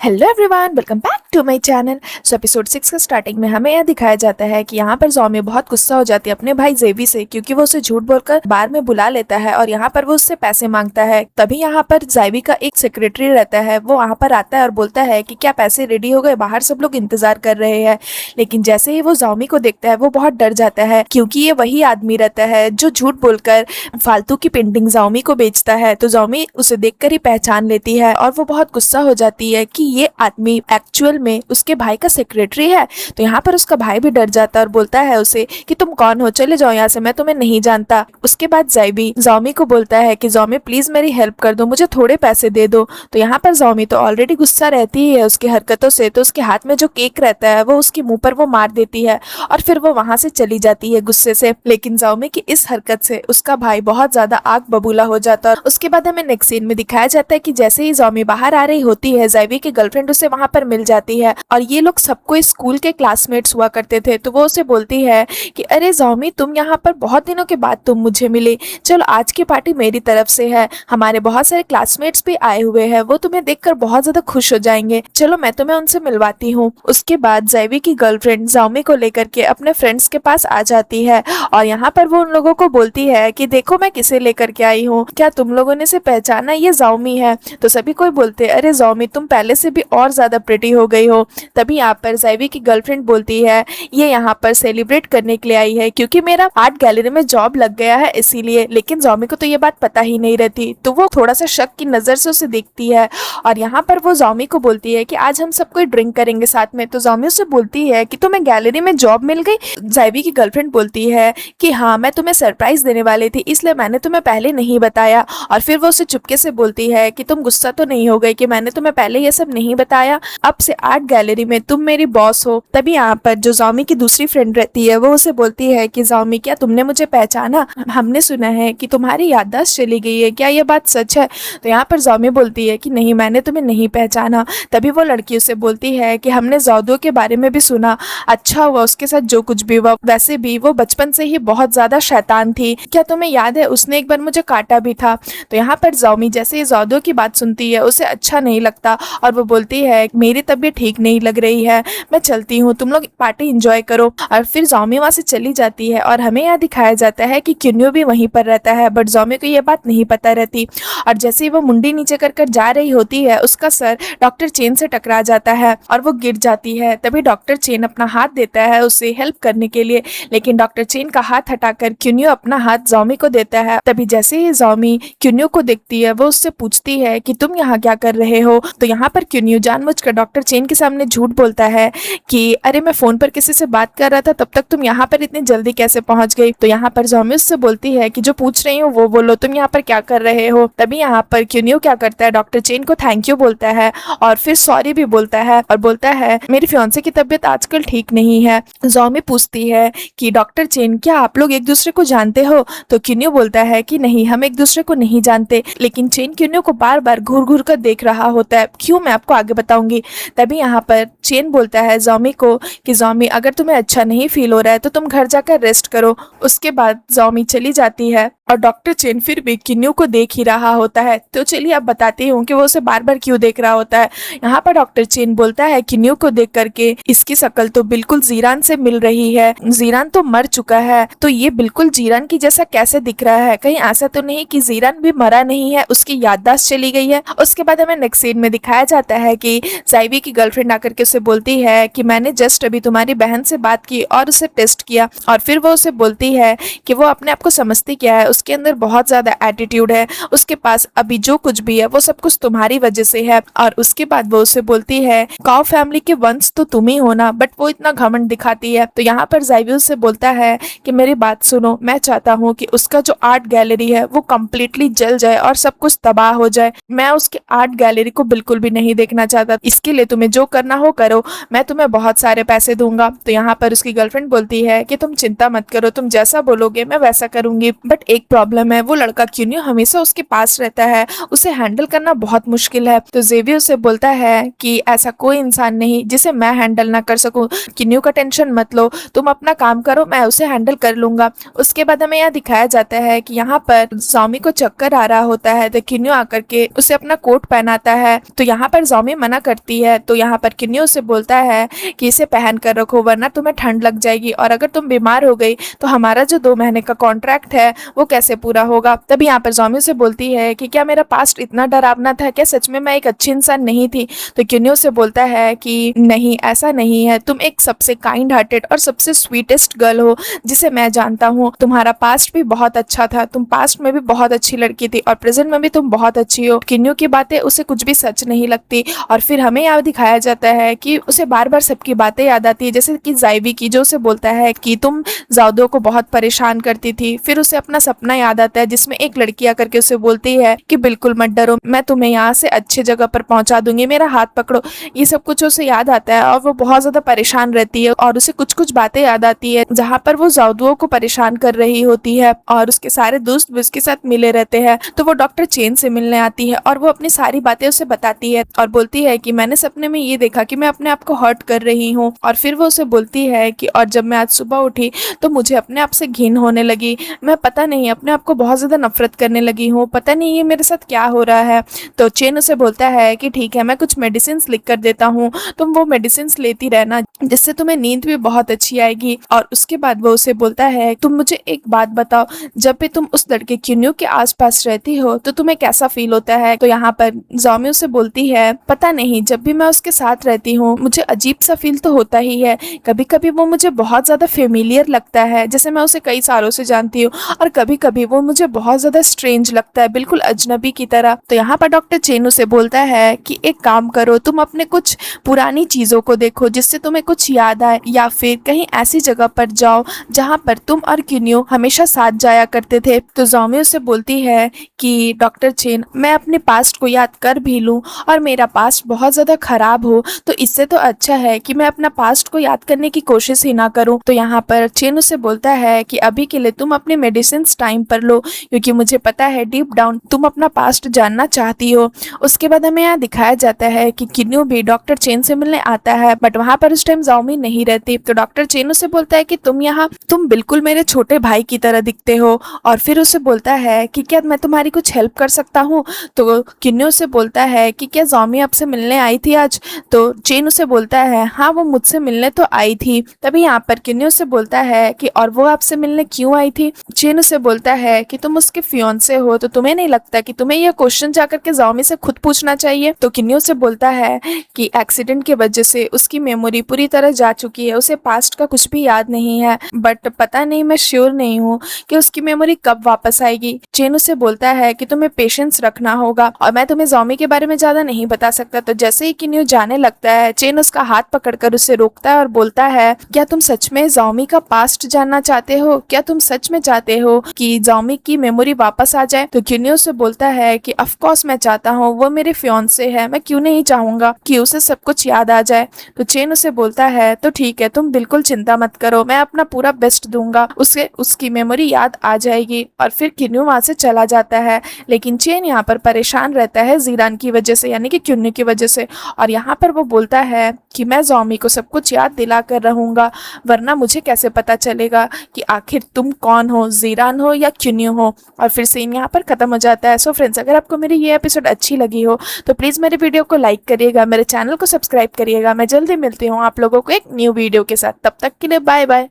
Hello everyone, welcome back to my channel. So episode 6 का starting में हमें यह दिखाया जाता है कि यहाँ पर ज़ॉम्बी बहुत गुस्सा हो जाती है अपने भाई जेवी से, क्योंकि वो उसे झूठ बोलकर बार में बुला लेता है और यहाँ पर वो उससे पैसे मांगता है। तभी यहाँ पर जेवी का एक सेक्रेटरी रहता है, वो वहाँ पर आता है और बोलता है कि क्या पैसे रेडी हो गए, बाहर सब लोग इंतजार कर रहे हैं। लेकिन जैसे ही वो ज़ॉम्बी को देखता है वो बहुत डर जाता है, क्योंकि ये वही आदमी रहता है जो झूठ बोलकर फालतू की पेंटिंग ज़ॉम्बी को बेचता है। तो ज़ॉम्बी उसे देखकर ही पहचान लेती है और वो बहुत गुस्सा हो जाती है कि ये आदमी एक्चुअल में उसके भाई का सेक्रेटरी है। तो यहाँ पर उसका भाई भी डर जाता है और बोलता है उसे कि तुम कौन हो, चले जाओ यहाँ से, मैं तुम्हें नहीं जानता। उसके बाद ज़ैबी ज़ॉम्बी को बोलता है कि ज़ॉम्बी प्लीज मेरी हेल्प कर दो, मुझे थोड़े पैसे दे दो। तो यहाँ पर ज़ॉम्बी तो ऑलरेडी गुस्सा रहती ही है उसकी हरकतों से, तो उसके हाथ में जो केक रहता है वो उसके मुंह पर वो मार देती है और फिर वो वहां से चली जाती है गुस्से से। लेकिन ज़ॉम्बी की इस हरकत से उसका भाई बहुत ज्यादा आग बबूला हो जाता है। उसके बाद हमें नेक्स्ट सीन में दिखाया जाता है कि जैसे ही ज़ॉम्बी बाहर आ रही होती है, ज़ैबी की गर्लफ्रेंड उसे वहां पर मिल जाती है और ये लोग सबको स्कूल के क्लासमेट्स हुआ करते थे। तो वो उसे बोलती है कि अरे ज़ॉम्बी, तुम यहाँ पर बहुत दिनों के बाद तुम मुझे मिले, चलो आज की पार्टी मेरी तरफ से है, हमारे बहुत सारे क्लासमेट्स भी आए हुए हैं, वो तुम्हें देखकर बहुत ज्यादा खुश हो जाएंगे, चलो मैं तुम्हें उनसे मिलवाती हूँ। उसके बाद ज़ैबी की गर्लफ्रेंड ज़ॉम्बी को लेकर के अपने फ्रेंड्स के पास आ जाती है और यहाँ पर वो उन लोगों को बोलती है कि देखो मैं किसे लेकर के आई हूँ, क्या तुम लोगों ने इसे पहचाना, ये ज़ॉम्बी है। तो सभी कोई बोलते हैं अरे ज़ॉम्बी, तुम पहले से भी और ज्यादा प्रिटी हो गई हो। तभी यहाँ पर ज़ैबी की गर्लफ्रेंड बोलती है ये यहाँ पर सेलिब्रेट करने के लिए आई है क्योंकि मेरा आर्ट गैलरी में जॉब लग गया है इसीलिए। लेकिन ज़ॉम्बी को तो ये बात पता ही नहीं रहती, तो वो थोड़ा सा शक की नजर से उसे देखती है और यहाँ पर वो ज़ॉम्बी को बोलती है कि आज हम सब कोई ड्रिंक करेंगे साथ में। तो ज़ॉम्बी उसे बोलती है कि तुम्हें गैलरी में जॉब मिल गई। ज़ैबी की गर्लफ्रेंड बोलती है कि हाँ, मैं तुम्हें सरप्राइज देने वाली थी इसलिए मैंने तुम्हें पहले नहीं बताया। और फिर वो उसे चुपके से बोलती है कि तुम गुस्सा तो नहीं हो गई कि मैंने तुम्हें पहले ये सब नहीं बताया, अब से आर्ट गैलरी में तुम मेरी बॉस हो। तभी यहाँ पर जो ज़ॉम्बी की दूसरी फ्रेंड रहती है वो उसे बोलती है कि ज़ॉम्बी, क्या तुमने मुझे पहचाना, हमने सुना है कि तुम्हारी याददाश्त चली गई है, क्या ये बात सच है। तो यहाँ पर ज़ॉम्बी बोलती है कि नहीं, मैंने तुम्हें नहीं पहचाना। तभी वो लड़की उसे बोलती है कि हमने ज़ौदो के बारे में भी सुना, अच्छा हुआ उसके साथ जो कुछ भी हुआ, वैसे भी वो बचपन से ही बहुत ज्यादा शैतान थी, क्या तुम्हें याद है उसने एक बार मुझे काटा भी था। तो यहाँ पर ज़ॉम्बी जैसे ही ज़ौदो की बात सुनती है उसे अच्छा नहीं लगता और वो बोलती है मेरी तबीयत ठीक नहीं लग रही है, मैं चलती हूँ, तुम लोग पार्टी एंजॉय करो। और फिर ज़ॉम्बी वहाँ से चली जाती है और हमें यहाँ दिखाया जाता है कि क्यून्यो भी वहीं पर रहता है, बट ज़ॉम्बी को ये बात नहीं पता रहती। और जैसे ही वो मुंडी नीचे कर कर जा रही होती है उसका सर डॉक्टर चेन से टकरा जाता है और वो गिर जाती है। तभी डॉक्टर चेन अपना हाथ देता है उसे हेल्प करने के लिए, लेकिन डॉक्टर चेन का हाथ हटाकर क्यून्यो अपना हाथ ज़ॉम्बी को देता है। तभी जैसे ही ज़ॉम्बी क्यून्यो को देखती है वो उससे पूछती है कि तुम यहाँ क्या कर रहे हो। तो यहाँ पर क्यून्यो जानबूझकर डॉक्टर चेन के सामने झूठ बोलता है कि अरे मैं फोन पर किसी से बात कर रहा था, तब तक तुम यहाँ पर इतनी जल्दी कैसे पहुंच गई। तो यहाँ पर ज़ॉम्बी उससे बोलती है कि जो पूछ रही हूँ वो बोलो, तुम यहाँ पर क्या कर रहे हो। तभी यहाँ पर क्यून्यो क्या करता है, डॉक्टर चेन को थैंक यू बोलता है और फिर सॉरी भी बोलता है और बोलता है मेरी फियांसे की तबीयत आजकल ठीक नहीं है। ज़ॉम्बी पूछती है कि डॉक्टर चेन, क्या आप लोग एक दूसरे को जानते हो। तो क्यून्यो बोलता है कि नहीं, हम एक दूसरे को नहीं जानते। लेकिन चेन क्यून्यो को बार बार घूर घूर कर देख रहा होता है, क्यों, मैं आपको आगे बताऊंगी। तभी यहाँ पर चेन बोलता है ज़ॉम्बी को कि ज़ॉम्बी, अगर तुम्हें अच्छा नहीं फील हो रहा है तो तुम घर जाकर रेस्ट करो। उसके बाद ज़ॉम्बी चली जाती है और डॉक्टर चेन फिर भी क्यून्यो को देख ही रहा होता है। तो चलिए अब बताती हूँ कि वो उसे बार बार क्यों देख रहा होता है। यहाँ पर डॉक्टर चेन बोलता है क्यून्यो को देख करके इसकी शक्ल तो बिल्कुल जीरान से मिल रही है, जीरान तो मर चुका है, तो ये बिल्कुल जीरान की जैसा कैसे दिख रहा है, कहीं ऐसा तो नहीं कि जीरान भी मरा नहीं है, उसकी याददाश्त चली गई है। उसके बाद हमें नेक्स्ट सीन में दिखाया जाता है कि ज़ैबी की गर्लफ्रेंड आकर के उसे बोलती है कि मैंने जस्ट अभी तुम्हारी बहन से बात की और उसे टेस्ट किया। और फिर वो उसे बोलती है कि वो अपने आप को समझती क्या है, उसके अंदर बहुत ज्यादा एटीट्यूड है, उसके पास अभी जो कुछ भी है वो सब कुछ तुम्हारी वजह से है। और उसके बाद वो उसे बोलती है काउ फैमिली के वंश तो तुम ही हो ना, बट वो इतना घमंड दिखाती है। तो यहाँ पर ज़ैबी से बोलता है कि मेरी बात सुनो, मैं चाहता हूँ कि उसका जो आर्ट गैलरी है वो कम्प्लीटली जल जाए और सब कुछ तबाह हो जाए, मैं उसके आर्ट गैलरी को बिल्कुल भी नहीं देखना चाहता, इसके लिए तुम्हें जो करना हो करो, मैं तुम्हें बहुत सारे पैसे दूंगा। तो यहाँ पर उसकी गर्लफ्रेंड बोलती है कि तुम चिंता मत करो, तुम जैसा बोलोगे मैं वैसा करूंगी, बट एक प्रॉब्लम है, वो लड़का क्यून्यू हमेशा उसके पास रहता है, उसे हैंडल करना बहुत मुश्किल है। तो जेवियर उसे बोलता है कि ऐसा कोई इंसान नहीं जिसे मैं हैंडल ना कर सकूं, क्यून्यू का टेंशन मत लो, तुम अपना काम करो, मैं उसे हैंडल कर लूंगा। उसके बाद हमें यहाँ दिखाया जाता है कि यहाँ पर जॉमी को चक्कर आ रहा होता है, तो क्यून्यू आकर के उसे अपना कोट पहनाता है। तो यहाँ पर जॉमी मना करती है, तो यहाँ पर क्यून्यू उसे बोलता है कि इसे पहन कर रखो वरना तुम्हें ठंड लग जाएगी, और अगर तुम बीमार हो गई तो हमारा जो 2 महीने का कॉन्ट्रैक्ट है वो कैसे पूरा होगा। तभी यहाँ पर जॉमी उसे बोलती है कि क्या मेरा पास्ट इतना डरावना था, क्या सच में मैं एक अच्छी इंसान नहीं थी। तो क्यून्यू उसे बोलता है कि नहीं, ऐसा नहीं है, तुम एक सबसे काइंड हार्टेड और सबसे स्वीटेस्ट गर्ल हो जिसे मैं जानता हूँ। तुम्हारा पास्ट भी बहुत अच्छा था, तुम पास्ट में भी बहुत अच्छी लड़की थी और प्रेजेंट में भी तुम बहुत अच्छी हो। क्यून्यू की बातें उसे कुछ भी सच नहीं लगती, और फिर हमें यहाँ दिखाया जाता है कि उसे बार बार सबकी बातें याद आती है, जैसे कि जाइवी की, जो उसे बोलता है कि तुम जाउदो को बहुत परेशान करती थी। फिर उसे अपना सपना याद आता है जिसमें एक लड़की आकर के उसे बोलती है कि बिल्कुल मत डरो, मैं तुम्हें यहाँ से अच्छी जगह पर पहुंचा दूंगी, मेरा हाथ पकड़ो। ये सब कुछ उसे याद आता है और वो बहुत ज्यादा परेशान रहती है, और उसे कुछ कुछ बातें याद आती है जहाँ पर वो जाउदुओ को परेशान कर रही होती है और उसके सारे दोस्त भी उसके साथ मिले रहते हैं। तो वो डॉक्टर चेन से मिलने आती है और वो अपनी सारी बातें उसे बताती है और बोलती है कि मैंने सपने में ये देखा कि मैं अपने आप को हर्ट कर रही हूँ। और फिर वो उसे बोलती है कि और जब मैं आज सुबह उठी तो मुझे अपने आप से घिन होने लगी, मैं पता नहीं अपने आप को बहुत ज्यादा नफरत करने लगी हूँ, पता नहीं ये मेरे साथ क्या हो रहा है। तो चेन उसे बोलता है कि ठीक है, मैं कुछ मेडिसिन लिख कर देता हूँ, तुम वो मेडिसिन लेती रहना जिससे तुम्हें नींद भी बहुत अच्छी आएगी। और उसके बाद वो उसे बोलता है तुम मुझे एक बात बताओ, जब भी तुम उस लड़के क्यून्यू के आसपास रहती हो तो तुम्हें कैसा फील होता है। तो यहाँ पर जॉमी उसे बोलती है पता नहीं, जब भी मैं उसके साथ रहती हूँ मुझे अजीब सा फील तो होता ही है, कभी कभी वो मुझे बहुत ज्यादा फेमिलियर लगता है जैसे मैं उसे कई सालों से जानती हूँ, और कभी कभी वो मुझे बहुत ज्यादा स्ट्रेंज लगता है, बिल्कुल अजनबी की तरह। तो यहाँ पर डॉक्टर चेन उसे बोलता है कि एक काम करो, तुम अपने कुछ पुरानी चीजों को देखो जिससे तुम्हें कुछ याद आए, या फिर कहीं ऐसी जगह पर जाओ जहाँ पर तुम और क्यून्यू हमेशा साथ जाया करते थे। तो जॉमी उसे बोलती है कि डॉक्टर चेन, मैं अपने पास्ट को याद कर भी लूं और मेरा पास्ट बहुत ज्यादा खराब हो तो इससे तो अच्छा है कि मैं अपना पास्ट को याद करने की कोशिश ही ना करूं। तो यहाँ पर चेन उसे बोलता है कि अभी के लिए तुम अपने मेडिसिन टाइम पर लो, क्योंकि मुझे पता है डीप डाउन तुम अपना पास्ट जानना चाहती हो। उसके बाद हमें यहाँ दिखाया जाता है कि क्यून्यू भी डॉक्टर चेन से मिलने आता है, बट वहाँ पर उस टाइम जाओमी नहीं रहती। तो डॉक्टर चेन उसे बोलता है कि तुम बिल्कुल मेरे छोटे भाई की तरह दिखते हो, और फिर उसे बोलता है कि क्या मैं तुम्हारी कुछ हेल्प कर सकता हूँ। तो क्यून्यू उसे बोलता है कि क्या जाओमी आपसे मिलने आई थी आज। तो चेन उसे बोलता है हाँ, वो मुझसे मिलने तो आई थी। तभी यहाँ पर क्यून्यू उसे बोलता है कि और वो आपसे मिलने क्यों आई थी। चेन उसे बोलता है कि तुम उसके फियांसे हो, तो तुम्हें नहीं लगता कि तुम्हें यह क्वेश्चन जाकर के जाओमी से खुद पूछना चाहिए। तो क्यून्यू उसे बोलता है कि एक्सीडेंट की वजह से उसकी मेमोरी पूरी तरह जा चुकी है, उसे पास्ट का कुछ भी याद नहीं है, बट पता नहीं, मैं श्योर नहीं हूँ कि उसकी मेमोरी कब वापस आएगी। चेन उसे बोलता है कि तुम्हें पेशेंस रखना होगा और मैं तुम्हें जाओमी के बारे में ज्यादा नहीं बता सकता। तो जैसे ही क्यून्यू जाने लगता है, चेन उसका हाथ पकड़कर उसे रोकता है और बोलता है क्या तुम सच में जाओमी का पास्ट जानना चाहते हो, क्या तुम सच में चाहते हो कि जाओमी की मेमोरी वापस आ जाए। तो क्यून्यू उसे बोलता है कि ऑफ कोर्स मैं चाहता हूँ, वो मेरे फियांसे है, मैं क्यों नहीं चाहूंगा कि उसे सब कुछ याद आ जाए। तो चेन उसे बोलता है तो ठीक है, तुम बिल्कुल चिंता मत करो, मैं अपना पूरा बेस्ट दूंगा, उसे उसकी मेमोरी याद आ जाएगी। और फिर क्यून्यू वहां से चला जाता है, लेकिन चेन यहाँ पर परेशान रहता है जीरान की वजह से, यानी कि क्यून्यू की वजह से। और यहाँ पर वो बोलता है कि मैं जाओमी को सब कुछ याद दिला कर रहूंगा, वरना मुझे कैसे पता चलेगा कि आखिर तुम कौन हो, जीरान हो या क्यून्यू हो। और फिर सीन यहाँ पर खत्म हो जाता है। सो फ्रेंड्स, अगर आपको मेरी ये एपिसोड अच्छी लगी हो तो प्लीज मेरे वीडियो को लाइक करिएगा, मेरे चैनल को सब्सक्राइब करिएगा। मैं जल्दी मिलती हूँ आप लोगों को एक न्यू वीडियो के साथ, तब तक के लिए बाय बाय।